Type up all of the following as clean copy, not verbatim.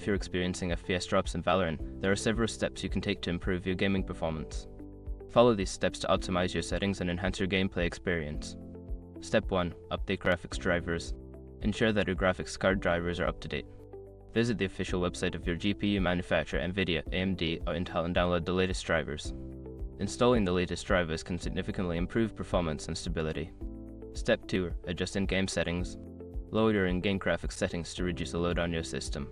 you're experiencing FPS drops in Valorant, there are several steps you can take to improve your gaming performance. Follow these steps to optimize your settings and enhance your gameplay experience. Step 1. Update graphics drivers. Ensure that your graphics card drivers are up to date. Visit the official website of your GPU manufacturer NVIDIA, AMD, or Intel and download the latest drivers. Installing the latest drivers can significantly improve performance and stability. Step 2. Adjust in-game settings. Lower your in-game graphics settings to reduce the load on your system.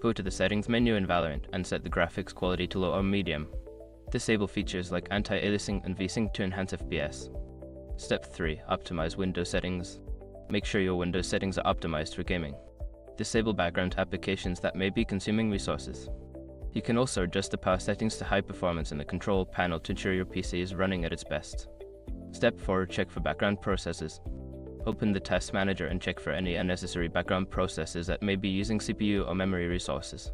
Go to the settings menu in Valorant and set the graphics quality to low or medium. Disable features like anti-aliasing and VSync to enhance FPS. Step 3. Optimize Windows settings. Make sure your Windows settings are optimized for gaming. Disable background applications that may be consuming resources. You can also adjust the power settings to high performance in the control panel to ensure your PC is running at its best. Step 4. Check for background processes. Open the Task Manager and check for any unnecessary background processes that may be using CPU or memory resources.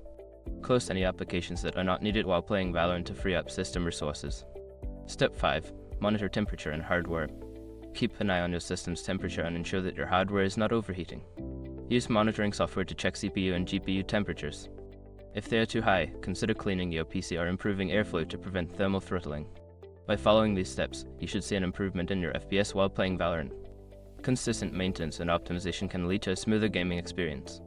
Close any applications that are not needed while playing Valorant to free up system resources. Step 5. Monitor temperature and hardware. Keep an eye on your system's temperature and ensure that your hardware is not overheating. Use monitoring software to check CPU and GPU temperatures. If they are too high, consider cleaning your PC or improving airflow to prevent thermal throttling. By following these steps, you should see an improvement in your FPS while playing Valorant. Consistent maintenance and optimization can lead to a smoother gaming experience.